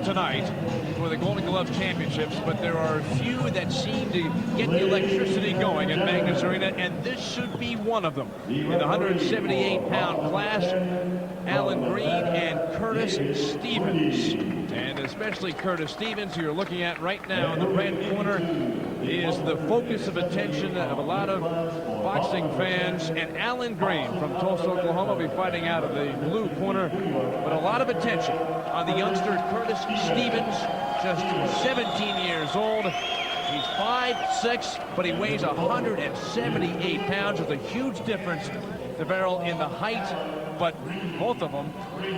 tonight for the Golden Glove Championships, but there are a few that seem to get the electricity going at Magness Arena, and this should be one of them. In the 178-pound class, Alan Green and Curtis Stevens. And especially Curtis Stevens, who you're looking at right now in the red corner, is the focus of attention of a lot of boxing fans. And Alan Green from Tulsa, Oklahoma, will be fighting out of the blue corner. But a lot of attention on the youngster Curtis Stevens, just 17 years old. He's 5'6", but he weighs 178 pounds. There's a huge difference, DeVarrell, in the height, but both of them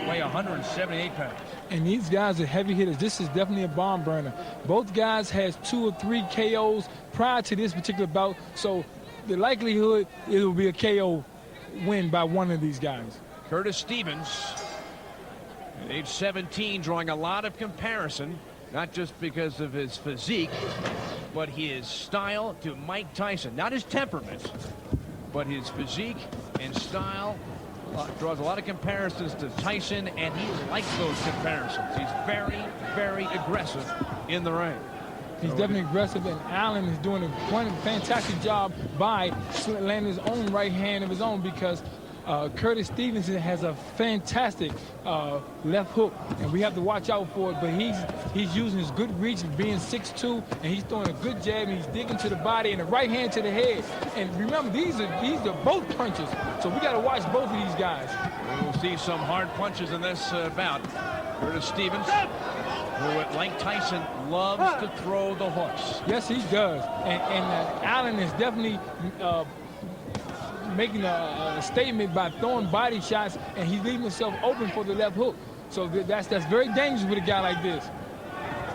weigh 178 pounds. And these guys are heavy hitters. This is definitely a bomb burner. Both guys has 2 or 3 KOs prior to this particular bout, so the likelihood it will be a KO win by one of these guys. Curtis Stevens, at age 17, drawing a lot of comparison, not just because of his physique, but his style to Mike Tyson. Not his temperament, but his physique and style draws a lot of comparisons to Tyson, and he likes those comparisons. He's very, very aggressive in the ring. He's definitely aggressive, and Allen is doing a fantastic job by landing his own right hand of his own, because Curtis Stevenson has a fantastic left hook, and we have to watch out for it. But he's using his good reach and being 6'2", and he's throwing a good jab, and he's digging to the body and the right hand to the head. And remember, these are both punches, so we got to watch both of these guys. We will see some hard punches in this bout. Curtis Stevens, who, like Tyson, loves to throw the hooks. Yes, he does. And Allen is definitely making a statement by throwing body shots, and he's leaving himself open for the left hook. So that's very dangerous with a guy like this.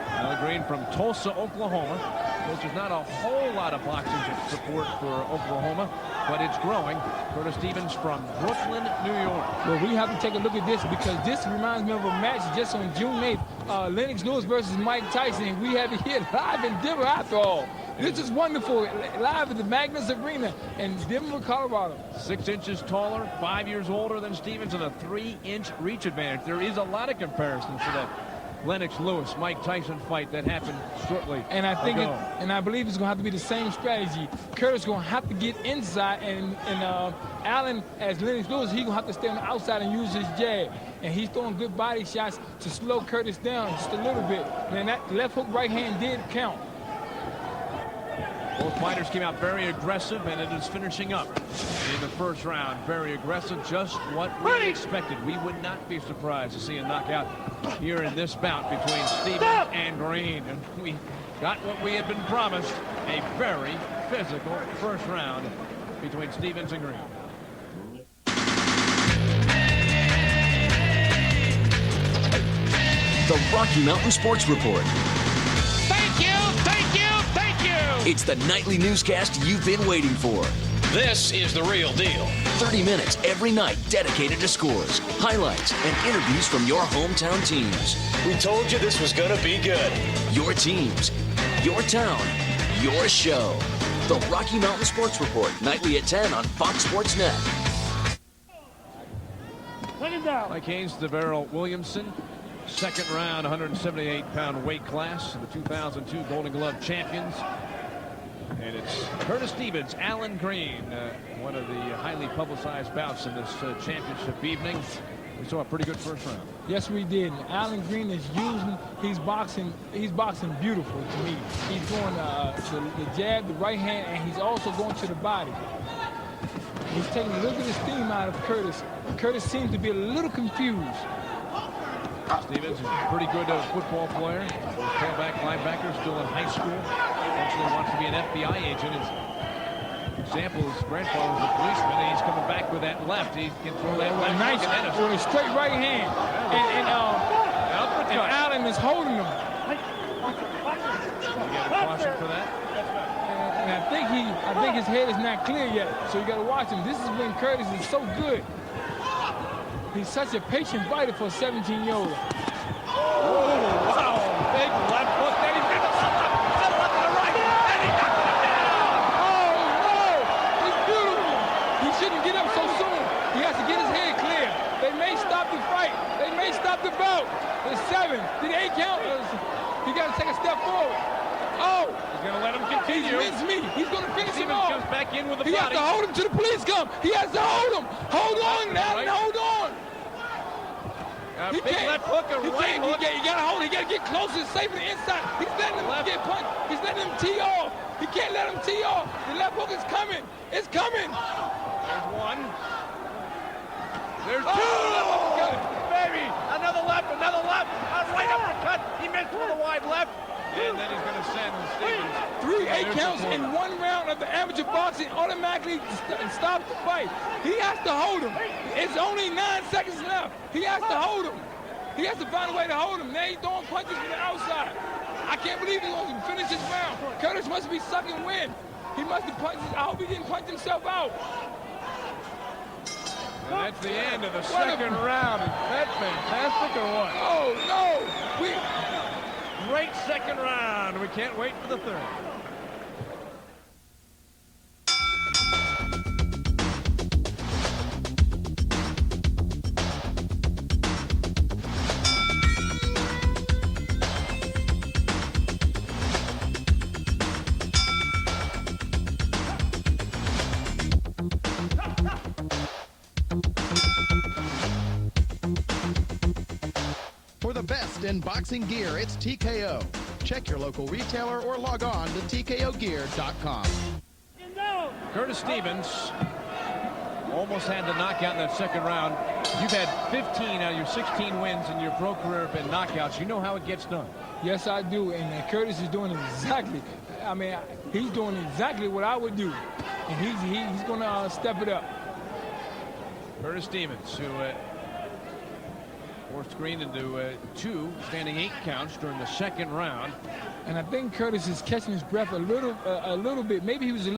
Alan Green from Tulsa, Oklahoma. There's not a whole lot of boxing support for Oklahoma, but it's growing. Curtis Stevens from Brooklyn, New York. Well, we have to take a look at this, because this reminds me of a match just on June 8th, Lennox Lewis versus Mike Tyson. We have it here live in Denver after all. This is wonderful, live at the Magness Arena in Denver, Colorado. 6 inches taller, 5 years older than Stevens, and a 3-inch reach advantage. There is a lot of comparisons to that Lennox Lewis, Mike Tyson fight that happened shortly and I think ago. and I believe it's going to have to be the same strategy. Curtis going to have to get inside, and Allen, as Lennox Lewis, he's going to have to stay on the outside and use his jab. And he's throwing good body shots to slow Curtis down just a little bit. And that left hook right hand did count. Both fighters came out very aggressive, and it is finishing up in the first round. Very aggressive, just what we expected. We would not be surprised to see a knockout here in this bout between Stevens and Green. And we got what we had been promised, a very physical first round between Stevens and Green. The Rocky Mountain Sports Report. It's the nightly newscast you've been waiting for. This is the real deal. 30 minutes every night dedicated to scores, highlights, and interviews from your hometown teams. We told you this was going to be good. Your teams, your town, your show. The Rocky Mountain Sports Report, nightly at 10 on Fox Sports Net. Mike Haynes, DeVarrell Williamson. Second round, 178-pound weight class, the 2002 Golden Glove champions. And it's Curtis Stevens, Alan Green, one of the highly publicized bouts in this championship evening. We saw a pretty good first round. Yes, we did. And Alan Green is he's boxing beautiful to me. He's going the jab, the right hand, and he's also going to the body. He's taking a little bit of steam out of Curtis. Curtis seems to be a little confused. Stevens is a pretty good football player. Tailback linebacker, still in high school. Eventually wants to be an FBI agent. His example, his grandfather was a policeman, and he's coming back with that left. He can throw that left. Nice, with a straight right hand. And Allen is holding him. You get a caution for that? And I think his head is not clear yet, so you got to watch him. This is when Curtis is so good. He's such a patient fighter for a 17-year-old. Oh, wow. Big left hook. Then he's got the left to the right. And he knocks him down. Oh, no. It's beautiful. He shouldn't get up so soon. He has to get his head clear. They may stop the fight. They may stop the bout. It's 7. Did he 8 count? He got to take a step forward. Oh! He's going to let him He's continue. missed me. He's going to finish him Stevens off. comes back in with the He has body. to hold him till the police come. He has to hold him. Hold on, Allen, right. hold on. He Big can't. left hook, a He right can't. hook. You got to hold him. He got to get closer and safe to the inside. He's letting him get punched. He's letting him tee off. He can't let him tee off. The left hook is coming. It's coming. There's one. There's two. Oh! Left uppercut. Baby. Another left. Another left. A right uppercut. He missed with a wide left. And then he's going to send Stevens. 3 8 There's the counts corner. in 1 round of the amateur boxing automatically stops the fight. He has to hold him. It's only 9 seconds left. He has to hold him. He has to find a way to hold him. Now he's throwing punches from the outside. I can't believe he's going to finish this round. Curtis must be sucking wind. He must have punched. I hope he didn't punch himself out. And that's the end of the second round. Is that fantastic or what? Oh, no. Great second round. We can't wait for the third. For the best in boxing gear, it's TKO. Check your local retailer or log on to TKOgear.com. Curtis Stevens almost had the knockout in that second round. You've had 15 out of your 16 wins in your pro career have been knockouts. You know how it gets done. Yes, I do. And Curtis is doing exactly. I mean, he's doing exactly what I would do. And he's going to step it up. Curtis Stevens, who forced Green into 2 standing 8 counts during the second round. And I think Curtis is catching his breath a little bit. Maybe he was a